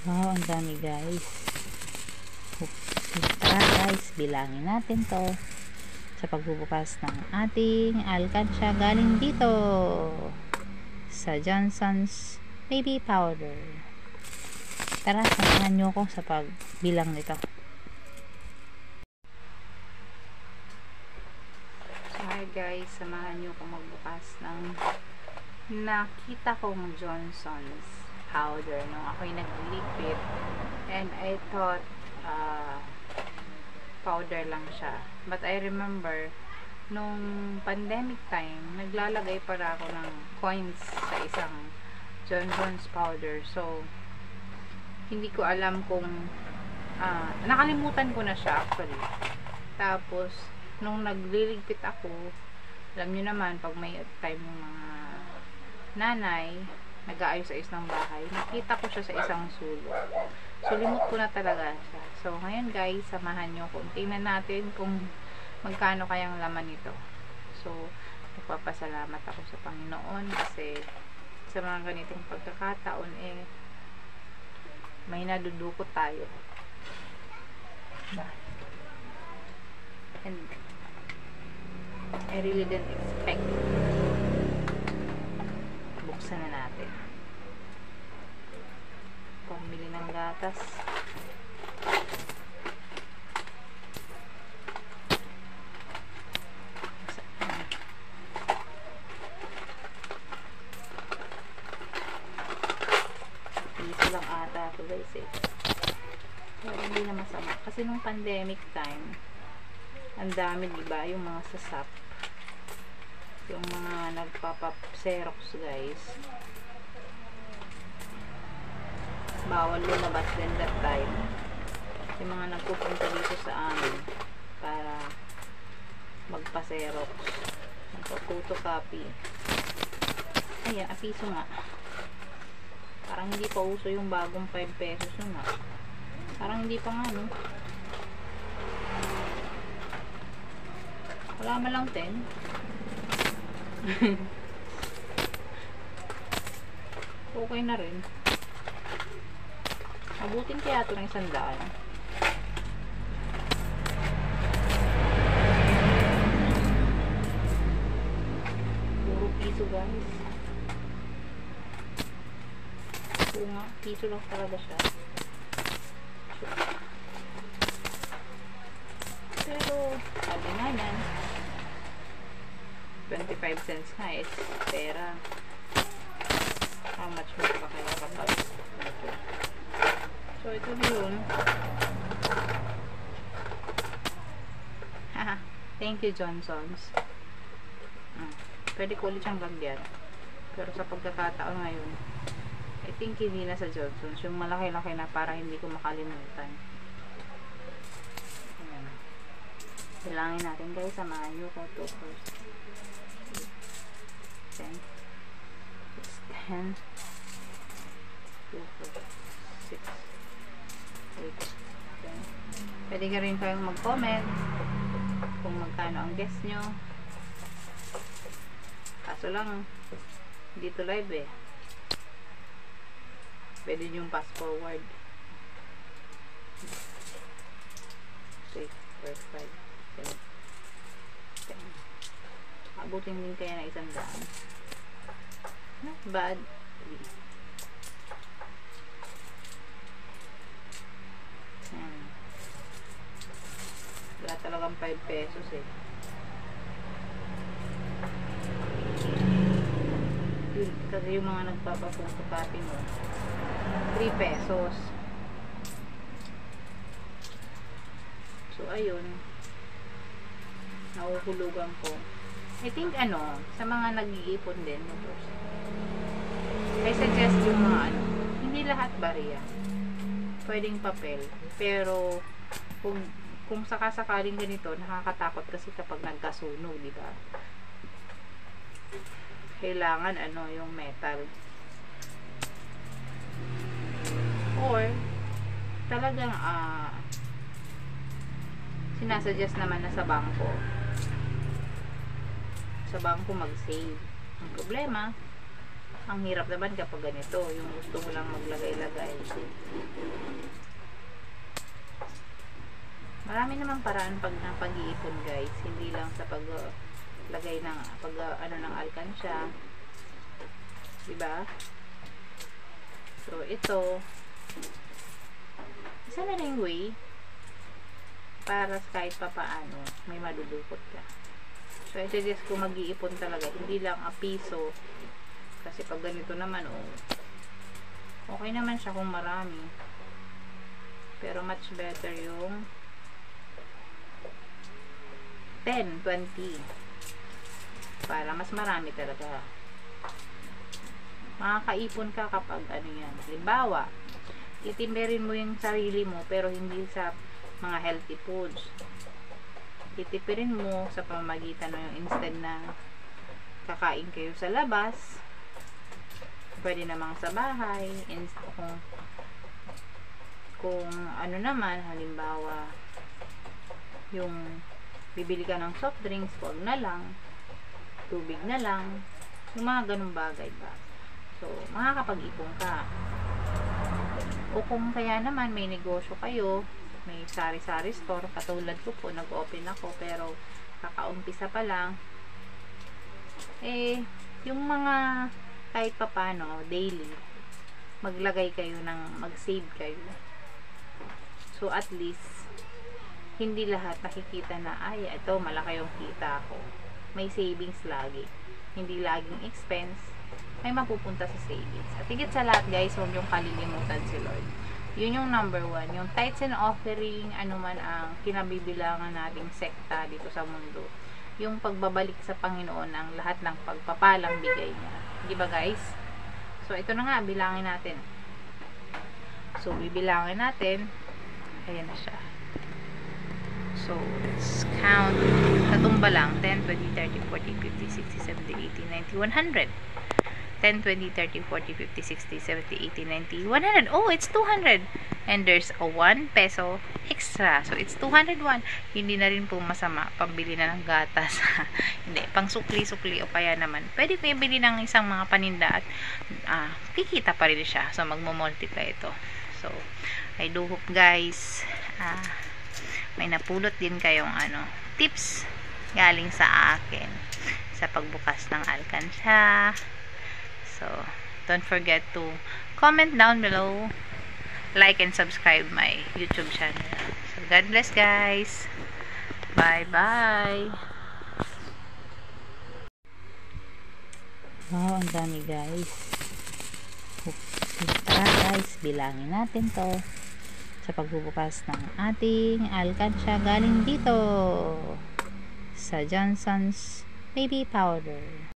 Wow, ang dami guys. Tara guys, bilangin natin to sa pagbubukas ng ating alkansya galing dito sa Johnson's Baby Powder. Tara, samahan nyo ko sa pagbilang nito. So hi guys, samahan nyo ko magbukas ng nakita kong Johnson's powder nung ako'y naglipit, and I thought powder lang siya, but I remember nung pandemic time naglalagay para ako ng coins sa isang Johnson's powder, so hindi ko alam kung nakalimutan ko na siya actually. Tapos nung nagliligpit ako, alam nyo naman pag may time yung mga nanay nag-aayos-ayos ng bahay, nakita ko siya sa isang sulok. So, limot ko na talaga siya. So, ngayon guys, samahan nyo kung tingnan natin kung magkano kayang laman nito. So, nagpapasalamat ako sa Panginoon kasi sa mga ganitong pagkakataon may nadudukot tayo. And I really didn't expect. Buksan na natin. Pamili ng gatas. Piso lang ata ito guys pero hindi na masama. Kasi nung pandemic time, ang dami diba yung mga sasap. Yung mga nagpapap-xerox guys, bawal lumabas din that time. Yung mga nagpupunta dito sa amin para magpa-xerox, magpa-photocopy. Ayan, piso nga. Parang hindi pa uso yung bagong 5 pesos yun nga. Parang hindi pa nga no. Wala man lang 10. Okay na rin. Abutin kaya ito ng 100. Puro piso guys. Oo nga, piso lang talaga siya. Pero sabi nga yan 25 cents nga is pera. How much mo pa kaya kapag so ito na yun. Haha, thank you Johnson's. Pwede ko ulit siyang lagyan, pero sa pagkakataon ngayon I think hindi na sa Johnson's, yung malaki-laki na para hindi ko makalimutan. Ayan. Bilangin natin guys, samahan nyo ko 2 first. 10 2 4 6 8 10. Pwede ka rin kayong mag-comment kung magkano ang guess nyo. Kaso lang dito live pwede nyo pass forward. 6 4 5 7 10. Abutin din kaya na 100. Not bad. Wala talagang 5 pesos kasi yung mga nagpapapotocopy mo 3 pesos. So ayun, nahuhulugan ko. I think sa mga nag-iipon din I suggest yung mga hindi lahat barya, pwedeng papel, pero kung sakasakaling ganito, nakakatakot kasi kapag nagkasunog, di ba? Kailangan yung metal, or talagang sinasuggest naman na sa bangko mag-save. Ang problema Ang hirap naman kapag ganito, yung gusto mo lang maglagay-lagay. Marami naman paraan pag pag-iipon, guys. Hindi lang sa paglagay ng ano ng alkansya. Diba? So, ito isa na ring way para kahit papaano may madudukot ka. So, I suggest kung mag-iipon talaga, hindi lang a piso. Kasi pag ganito naman, okay naman siya kung marami. Pero much better yung 10, 20. Para mas marami talaga. Makakaipon ka kapag ano yan. Halimbawa, titimberin mo yung sarili mo pero hindi sa mga healthy foods. Titipirin mo sa pamamagitan ng instead na kakain kayo sa labas, pwede namang sa bahay. Kung ano naman, halimbawa yung bibili ka ng soft drinks, wag na lang, tubig na lang, yung mga ganung bagay ba. So, makakapag-ipon ka. O kung kaya naman may negosyo kayo, may sari-sari store, katulad ko po, nag-open ako pero kakaumpisa pa lang, yung mga kahit papano daily, maglagay kayo mag-save kayo. So at least hindi lahat nakikita na ay ito malaki yung kita ko. May savings lagi, hindi laging expense, may mapupunta sa savings. At higit sa lahat, guys, huwag yung kalilimutan si Lord. Yun yung number 1. Yung tithes and offering, anuman ang kinabibilangan nating sekta dito sa mundo. Yung pagbabalik sa Panginoon ang lahat ng pagpapalang bigay niya. Di ba, guys? So, ito na nga, bilangin natin. So, bibilangin natin. Ayan na siya. So, let's count. Tatumba lang. 10, 20, 30, 40, 50, 60, 70, 80, 90, 100. 10, 20, 30, 40, 50, 60, 70, 80, 90, 100. Oh, it's 200. And there's a 1 peso extra. So, it's 201. Hindi na rin po masama pambili na ng gatas. Hindi. Pang sukli-sukli o kaya naman. Pwede kayo bili ng isang mga paninda at kikita pa rin siya. So, magmo-multiply ito. So, I do hope, guys, may napulot din kayong tips galing sa akin sa pagbukas ng alkansya. So, don't forget to comment down below, like and subscribe my YouTube channel. So, God bless, guys. Bye-bye. Wow, ang dami, guys. Tara, guys, bilangin natin to sa pagbubukas ng ating alkansya galing dito sa Johnson's Baby Powder.